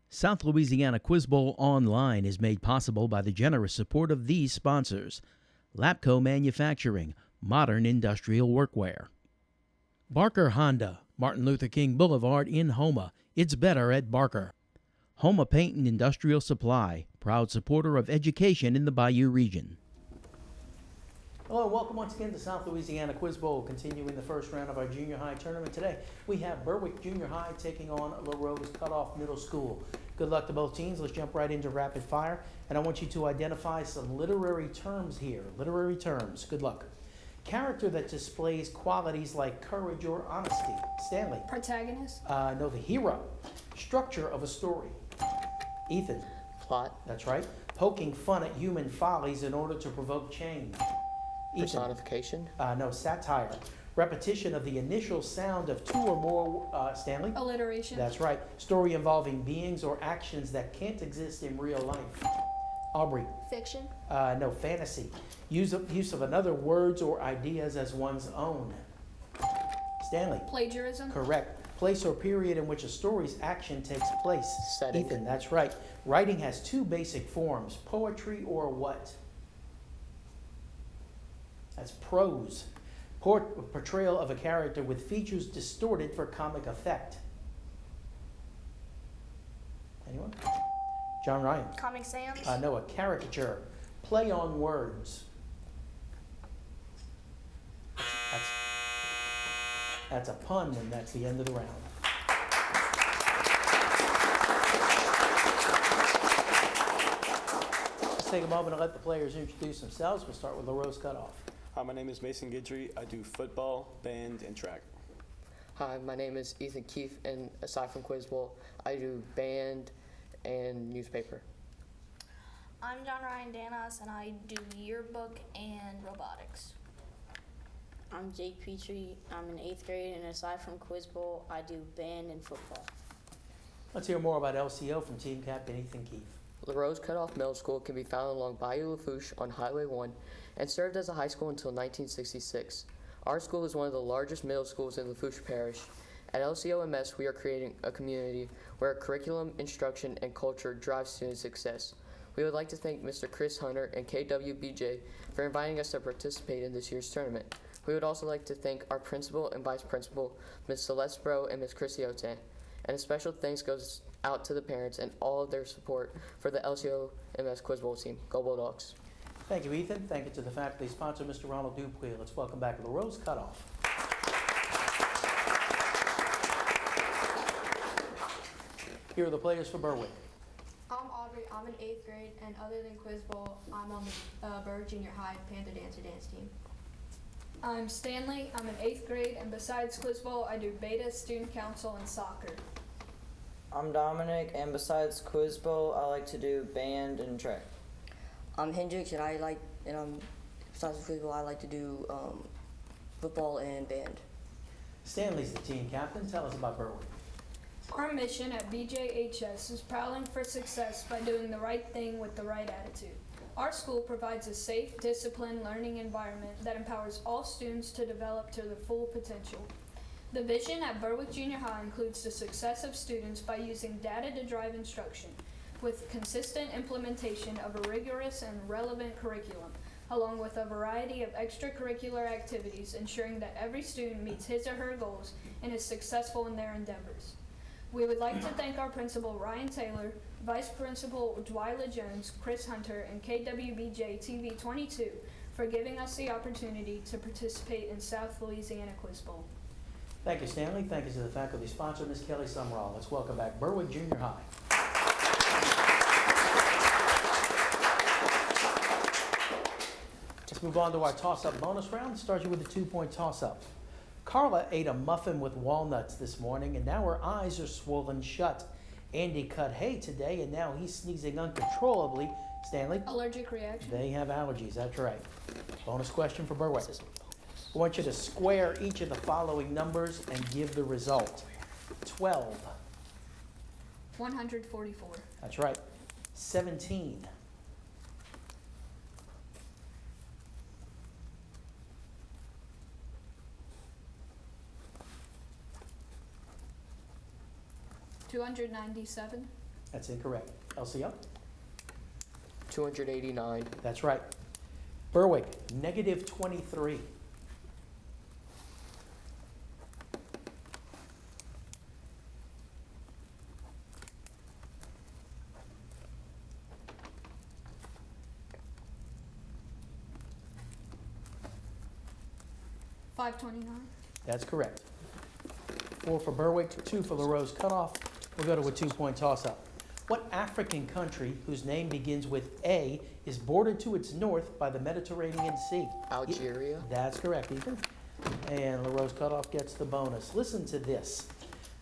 South Louisiana Quiz Bowl Online is made possible by the generous support of these sponsors: Lapco Manufacturing, modern industrial workwear; Barker Honda, Martin Luther King Boulevard in Houma. It's better at Barker. Houma Paint and Industrial Supply, proud supporter of education in the Bayou region. Hello, welcome once again to South Louisiana Quiz Bowl, continuing the first round of our junior high tournament today. We have Berwick Junior High taking on Larose-Cut Middle School. Good luck to both teams. Let's jump right into rapid fire. And I want you to identify some literary terms here. Literary terms. Good luck. Character that displays qualities like courage or honesty. Stanley. Protagonist. No, the hero. Structure of a story. Ethan. Plot. That's right. Poking fun at human follies in order to provoke change. Personification. No, satire. Repetition of the initial sound of two or more, Stanley? Alliteration. That's right. Story involving beings or actions that can't exist in real life. Aubrey? Fiction. No, fantasy. Use of another words or ideas as one's own. Stanley? Plagiarism. Correct. Place or period in which a story's action takes place. Setting. Ethan, that's right. Writing has two basic forms: poetry or what? That's prose. Portrayal of a character with features distorted for comic effect. Anyone? John Ryan. Comic Sans. No, a caricature. Play on words. That's a pun, and that's the end of the round. Let's take a moment and let the players introduce themselves. We'll start with Larose-Cut off. Hi, my name is Mason Guidry. I do football, band, and track. Hi, my name is Ethan Keefe, and aside from Quiz Bowl, I do band and newspaper. I'm John Ryan Danos, and I do yearbook and robotics. I'm Jake Petrie. I'm in 8th grade, and aside from Quiz Bowl, I do band and football. Let's hear more about LCO from team captain Ethan Keefe. Larose-Cut Middle School can be found along Bayou Lafourche on Highway 1 and served as a high school until 1966. Our school is one of the largest middle schools in Lafourche Parish. At LCOMS, we are creating a community where curriculum, instruction, and culture drive student success. We would like to thank Mr. Chris Hunter and KWBJ for inviting us to participate in this year's tournament. We would also like to thank our principal and vice principal, Ms. Celeste Bro and Ms. Chrissy Otan. And a special thanks goes out to the parents and all of their support for the LCOMS Quiz Bowl team. Go Bulldogs. Thank you, Ethan. Thank you to the faculty sponsor, Mr. Ronald Dupuy. Let's welcome back Larose-Cut off. Here are the players for Berwick. I'm Aubrey. I'm in 8th grade, and other than Quiz Bowl, I'm on the Berwick Junior High Panther Dancer dance team. I'm Stanley. I'm in 8th grade, and besides Quiz Bowl, I do beta, student council, and soccer. I'm Dominic, and besides Quiz Bowl, I like to do band and track. I'm Hendrix, and besides Quiz Bowl, I like to do football and band. Stanley's the team captain. Tell us about Berwick. Our mission at BJHS is prowling for success by doing the right thing with the right attitude. Our school provides a safe, disciplined learning environment that empowers all students to develop to their full potential. The vision at Berwick Junior High includes the success of students by using data to drive instruction, with consistent implementation of a rigorous and relevant curriculum, along with a variety of extracurricular activities, ensuring that every student meets his or her goals and is successful in their endeavors. We would like to thank our principal, Ryan Taylor, Vice Principal Dwila Jones, Chris Hunter, and KWBJ TV 22 for giving us the opportunity to participate in South Louisiana Quiz Bowl. Thank you, Stanley. Thank you to the faculty sponsor, Ms. Kelly Sumrall. Let's welcome back Berwick Junior High. Let's move on to our toss-up bonus round. Start you with a 2-point toss-up. Carla ate a muffin with walnuts this morning, and now her eyes are swollen shut. Andy cut hay today, and now he's sneezing uncontrollably. Stanley? Allergic reaction. They have allergies, that's right. Bonus question for Berwick. I want you to square each of the following numbers and give the result. 12. 144. That's right. 17. 297. That's incorrect. LCO? 289. That's right. Berwick, negative 23. $5.29. That's correct. 4 for Berwick, 2 for Larose-Cut off. We'll go to a 2-point toss-up. What African country whose name begins with A is bordered to its north by the Mediterranean Sea? Algeria. That's correct, Ethan. And Larose-Cut off gets the bonus. Listen to this.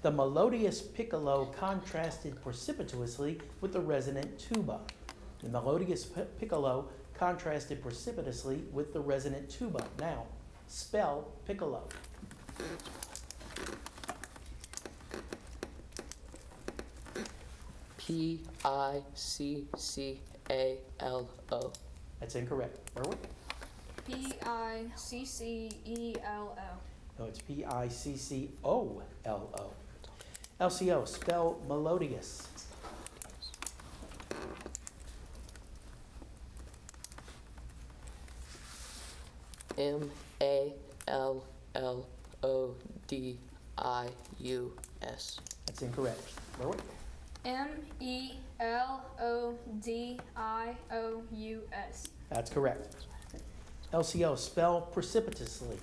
The melodious piccolo contrasted precipitously with the resonant tuba. The melodious piccolo contrasted precipitously with the resonant tuba. Now, spell piccolo. Piccalo. That's incorrect. Berwick? Piccello. No, it's Piccolo. LCO, spell melodious. Malodius. That's incorrect. Berwick? Melodious. That's correct. LCO, spell precipitously.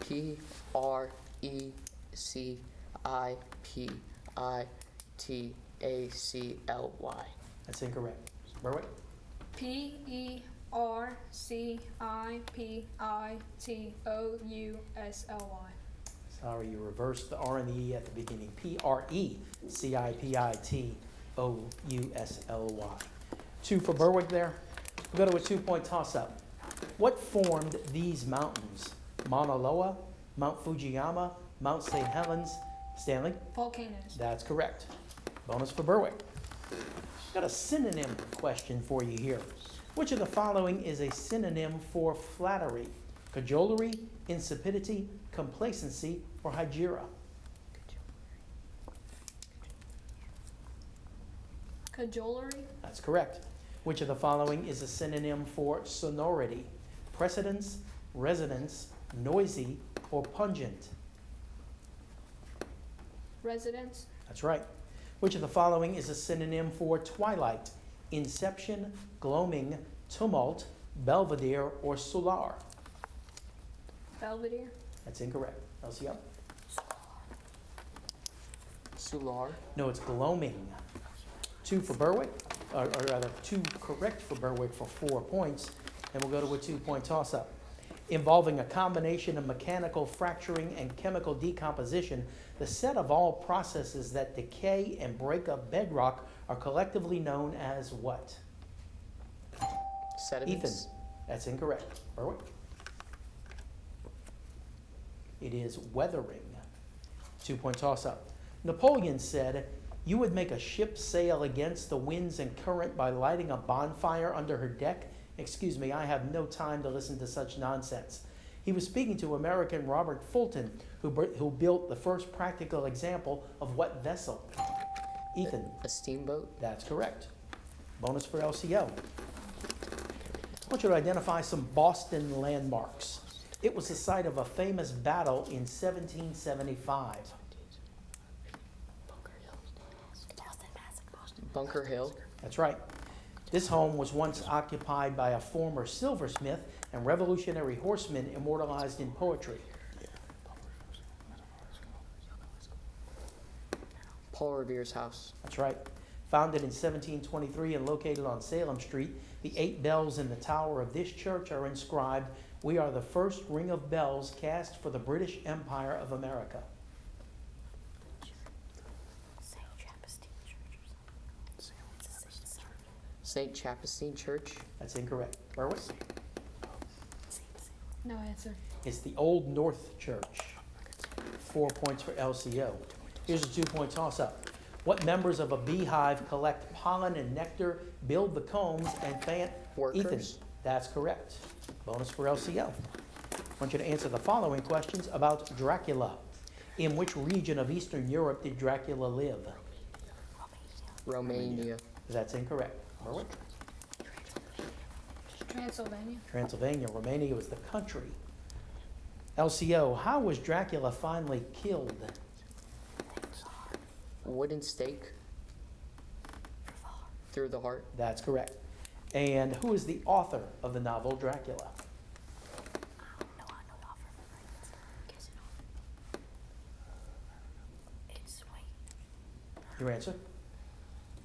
Precipitacly. That's incorrect. Berwick? Percipitously. Sorry, you reversed the R and the E at the beginning. Precipitously. 2 for Berwick there. We'll go to a 2-point toss-up. What formed these mountains? Mauna Loa, Mount Fujiyama, Mount St. Helens. Stanley? Volcanoes. That's correct. Bonus for Berwick. Got a synonym question for you here. Which of the following is a synonym for flattery? Cajolery, insipidity, complacency, or hygeria? Cajolery. That's correct. Which of the following is a synonym for sonority? Precedence, resonance, noisy, or pungent? Residence. That's right. Which of the following is a synonym for twilight? Inception, gloaming, tumult, belvedere, or solar? Belvedere. That's incorrect. LCO? Solar. No, it's gloaming. 2 for Berwick, or rather 2 correct for Berwick for 4 points, and we'll go to a 2-point toss-up. Involving a combination of mechanical fracturing and chemical decomposition, the set of all processes that decay and break up bedrock are collectively known as what? Sediments. Ethan, that's incorrect. Berwick? It is weathering. 2-point toss-up. Napoleon said, "You would make a ship sail against the winds and current by lighting a bonfire under her deck." Excuse me, I have no time to listen to such nonsense. He was speaking to American Robert Fulton, who built the first practical example of what vessel? Ethan. A steamboat. That's correct. Bonus for LCO. I want you to identify some Boston landmarks. It was the site of a famous battle in 1775. Bunker Hill. That's right. This home was once occupied by a former silversmith and Revolutionary horseman immortalized in poetry. Paul Revere's house. That's right. Founded in 1723 and located on Salem Street, the 8 bells in the tower of this church are inscribed, "We are the first ring of bells cast for the British Empire of America." St. Chapestine Church. That's incorrect. Berwick? No answer. It's the Old North Church. 4 points for LCO. Here's a 2-point toss-up. What members of a beehive collect pollen and nectar, build the combs, and fan? Workers. Ethan, that's correct. Bonus for LCO. I want you to answer the following questions about Dracula. In which region of Eastern Europe did Dracula live? Romania. That's incorrect. Berwick? Transylvania. Transylvania. Romania was the country. LCO, how was Dracula finally killed? Wooden stake. Through the heart. That's correct. And who is the author of the novel Dracula? Your answer?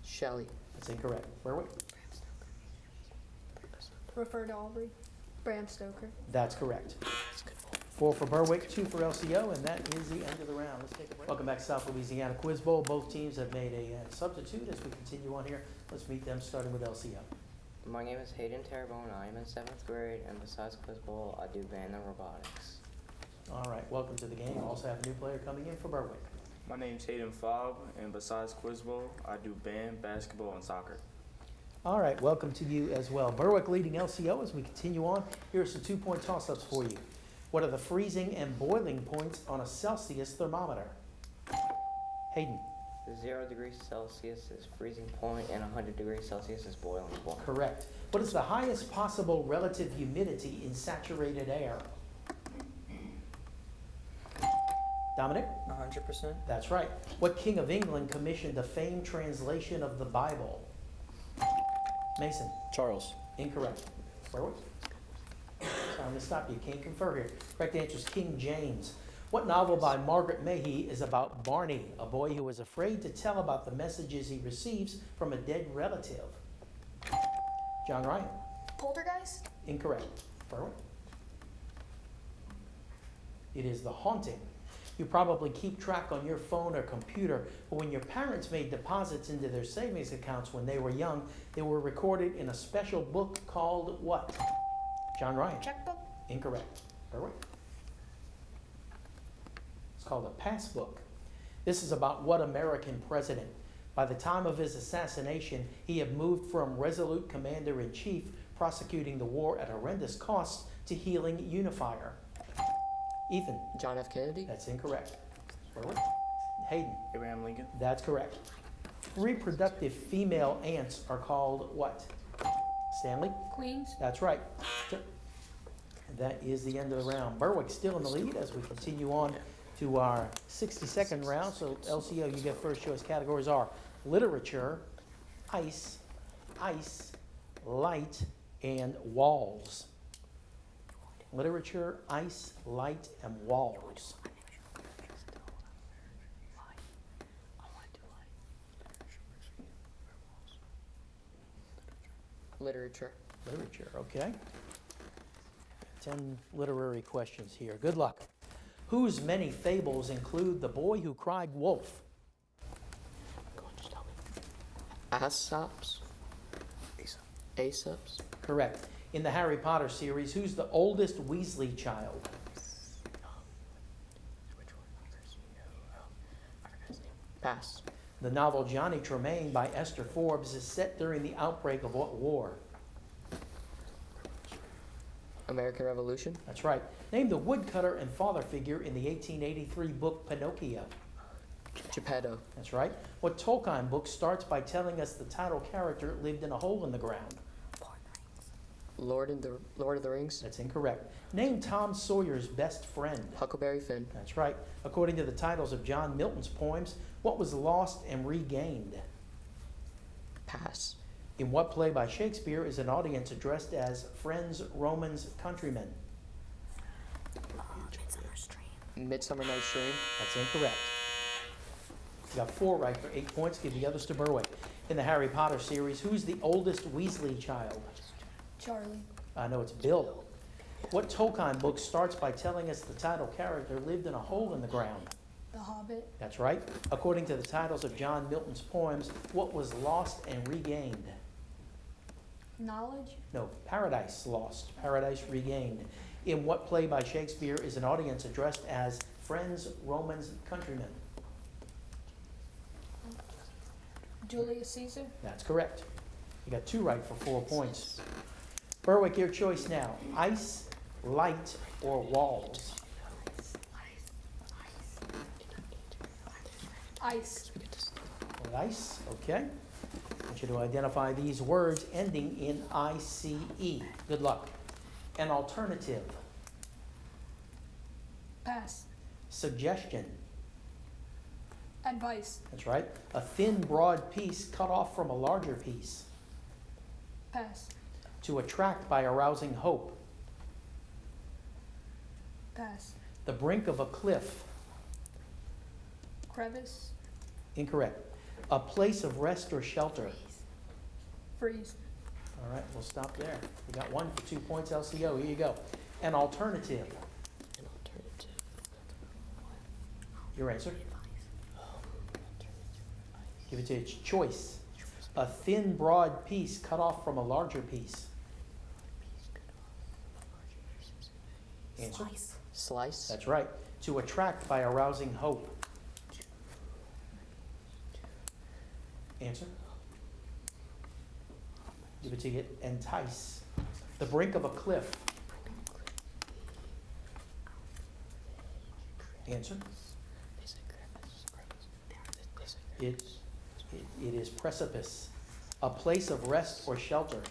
Shelley. That's incorrect. Berwick? Refer to Aubrey. Bram Stoker. That's correct. 4 for Berwick, 2 for LCO, and that is the end of the round. Let's take a break. Welcome back to South Louisiana Quiz Bowl. Both teams have made a substitute as we continue on here. Let's meet them, starting with LCO. My name is Hayden Terrebonne. I am in 7th grade, and besides Quiz Bowl, I do band and robotics. All right, welcome to the game. We also have a new player coming in for Berwick. My name's Hayden Fobb, and besides Quiz Bowl, I do band, basketball, and soccer. All right, welcome to you as well. Berwick leading LCO as we continue on. Here are some 2-point toss-ups for you. What are the freezing and boiling points on a Celsius thermometer? Hayden. 0 degrees Celsius is freezing point, and 100 degrees Celsius is boiling point. Correct. What is the highest possible relative humidity in saturated air? Dominic? 100%. That's right. What king of England commissioned a famed translation of the Bible? Mason? Charles. Incorrect. Berwick? Sorry, I'm going to stop you. Can't confer here. Correct answer is King James. What novel by Margaret Mahy is about Barney, a boy who is afraid to tell about the messages he receives from a dead relative? John Ryan? Poltergeist? Incorrect. Berwick? It is The Haunting. You probably keep track on your phone or computer, but when your parents made deposits into their savings accounts when they were young, they were recorded in a special book called what? John Ryan? Checkbook? Incorrect. Berwick? It's called a passbook. This is about what American president? By the time of his assassination, he had moved from resolute commander-in-chief, prosecuting the war at horrendous costs, to healing unifier. Ethan? John F. Kennedy. That's incorrect. Berwick? Hayden? Abraham Lincoln. That's correct. Reproductive female ants are called what? Stanley? Queens. That's right. That is the end of the round. Berwick still in the lead as we continue on to our 60-second round. So LCO, you get first choice. Categories are literature, ice, light, and walls. Literature, ice, light, and walls. Literature. Literature, okay. 10 literary questions here. Good luck. Whose many fables include The Boy Who Cried Wolf? Aesop's. Aesop's. Correct. In the Harry Potter series, who's the oldest Weasley child? Pass. The novel Johnny Tremaine by Esther Forbes is set during the outbreak of what war? American Revolution. That's right. Name the woodcutter and father figure in the 1883 book Pinocchio. Geppetto. That's right. What Tolkien book starts by telling us the title character lived in a hole in the ground? Lord of the Rings. That's incorrect. Name Tom Sawyer's best friend. Huckleberry Finn. That's right. According to the titles of John Milton's poems, what was lost and regained? Pass. In what play by Shakespeare is an audience addressed as friends, Romans, countrymen? Midsummer Night's Dream. That's incorrect. You got 4 right for 8 points. Give the others to Berwick. In the Harry Potter series, who's the oldest Weasley child? Charlie. No, it's Bill. What Tolkien book starts by telling us the title character lived in a hole in the ground? The Hobbit. That's right. According to the titles of John Milton's poems, what was lost and regained? Knowledge. No, Paradise Lost, Paradise Regained. In what play by Shakespeare is an audience addressed as friends, Romans, countrymen? Julius Caesar. That's correct. You got 2 right for 4 points. Berwick, your choice now. Ice, light, or walls? Ice. Ice, okay. I want you to identify these words ending in ICE. Good luck. An alternative. Pass. Suggestion. Advice. That's right. A thin, broad piece cut off from a larger piece. Pass. To attract by arousing hope. Pass. The brink of a cliff. Crevice. Incorrect. A place of rest or shelter. Freeze. All right, we'll stop there. We got 1 for 2 points, LCO. Here you go. An alternative. An alternative. Your answer? Give it to its choice. A thin, broad piece cut off from a larger piece. Answer? Slice. That's right. To attract by arousing hope. Answer? Give it to you. Entice. The brink of a cliff. Answer? It is precipice. A place of rest or shelter.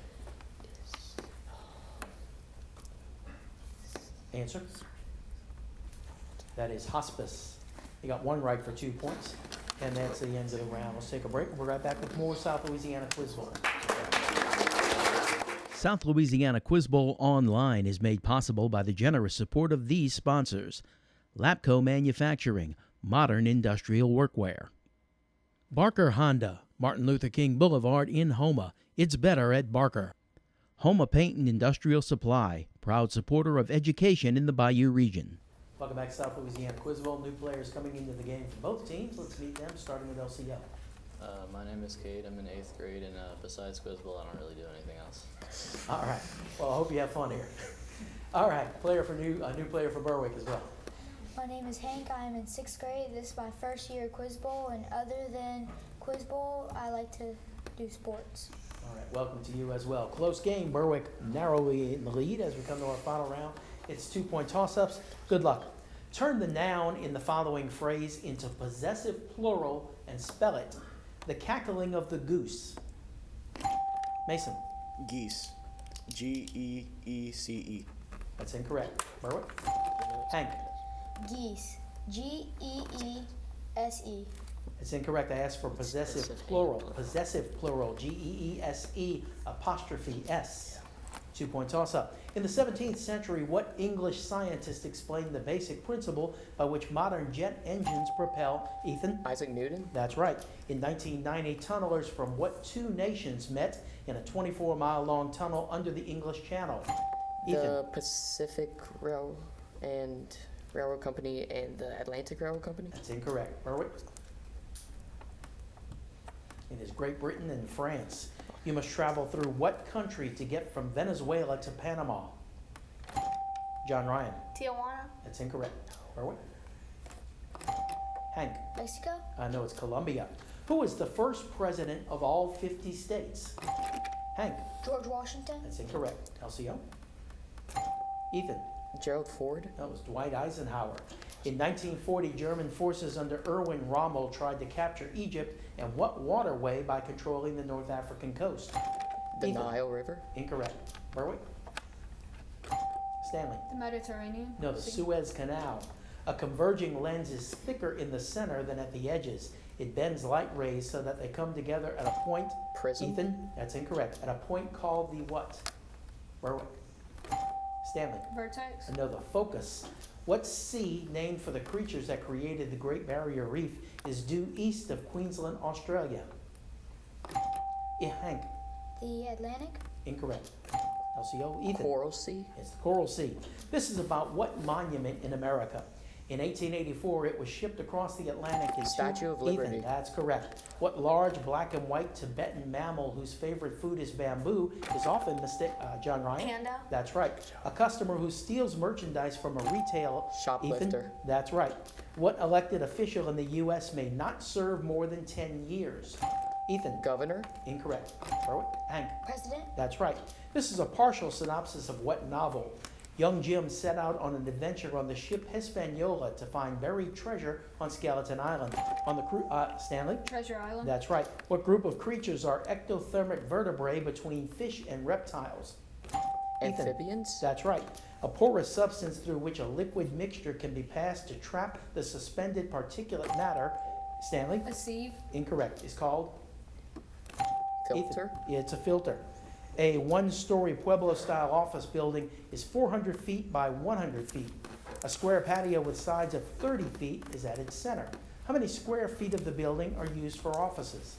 Answer? That is hospice. You got 1 right for 2 points. And that's the end of the round. Let's take a break. We'll be right back with more South Louisiana Quiz Bowl. South Louisiana Quiz Bowl Online is made possible by the generous support of these sponsors. Lapco Manufacturing, modern industrial workwear. Barker Honda, Martin Luther King Boulevard in Houma. It's better at Barker. Houma Paint and Industrial Supply, proud supporter of education in the Bayou region. Welcome back to South Louisiana Quiz Bowl. New players coming into the game for both teams. Let's meet them, starting with LCO. My name is Cade. I'm in 8th grade, and besides Quiz Bowl, I don't really do anything else. All right. Well, I hope you have fun here. All right. A new player for Berwick as well. My name is Hank. I am in 6th grade. This is my first year at Quiz Bowl, and other than Quiz Bowl, I like to do sports. All right. Welcome to you as well. Close game. Berwick narrowly in the lead as we come to our final round. It's 2-point toss-ups. Good luck. Turn the noun in the following phrase into possessive plural and spell it. The cackling of the goose. Mason. Geese. Geece. That's incorrect. Berwick. Hank. Geese. Geese. It's incorrect. I asked for possessive plural. Possessive plural. Geese apostrophe S. 2-point toss-up. In the 17th century, what English scientist explained the basic principle by which modern jet engines propel? Ethan? Isaac Newton. That's right. In 1990, tunnelers from what 2 nations met in a 24-mile-long tunnel under the English Channel? Ethan? The Pacific Railroad Company and the Atlantic Railroad Company. That's incorrect. Berwick? It is Great Britain and France. You must travel through what country to get from Venezuela to Panama? John Ryan. Tijuana. That's incorrect. Berwick? Hank. Mexico. No, it's Colombia. Who was the first president of all 50 states? Hank. George Washington. That's incorrect. LCO. Ethan. Gerald Ford. That was Dwight Eisenhower. In 1940, German forces under Erwin Rommel tried to capture Egypt and what waterway by controlling the North African coast? The Nile River. Incorrect. Berwick? Stanley? The Mediterranean. No, the Suez Canal. A converging lens is thicker in the center than at the edges. It bends light rays so that they come together at a point. Prism. Ethan? That's incorrect. At a point called the what? Berwick? Stanley? Vertex. No, the focus. What sea, named for the creatures that created the Great Barrier Reef, is due east of Queensland, Australia? Yeah, Hank? The Atlantic. Incorrect. LCO. Ethan? Coral Sea. It's the Coral Sea. This is about what monument in America? In 1884, it was shipped across the Atlantic in Statue of Liberty. Ethan, that's correct. What large black and white Tibetan mammal whose favorite food is bamboo is often mistaken? John Ryan? Panda. That's right. A customer who steals merchandise from a retail. Shoplifter. Ethan? That's right. What elected official in the U.S. may not serve more than 10 years? Ethan? Governor. Incorrect. Berwick? Hank? President. That's right. This is a partial synopsis of what novel? Young Jim set out on an adventure on the ship Hispaniola to find buried treasure on Skeleton Island. On the Stanley? Treasure Island. That's right. What group of creatures are ectothermic vertebrae between fish and reptiles? Ethan. Amphibians? That's right. A porous substance through which a liquid mixture can be passed to trap the suspended particulate matter. Stanley? A sieve. Incorrect. Is called? Filter? Ethan. Yeah, it's a filter. A one-story Pueblo-style office building is 400 feet by 100 feet. A square patio with sides of 30 feet is at its center. How many square feet of the building are used for offices?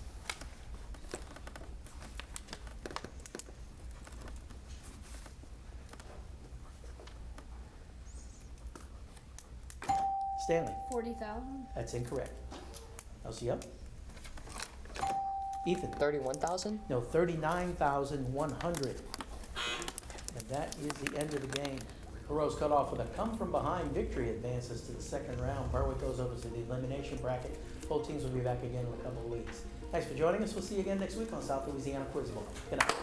Stanley. 40,000. That's incorrect. LCO? Ethan. 31,000? No, 39,100. And that is the end of the game. Larose-Cut off with a come-from-behind victory, advances to the second round. Berwick goes over to the elimination bracket. Both teams will be back again in a couple of weeks. Thanks for joining us. We'll see you again next week on South Louisiana Quiz Bowl. Good night.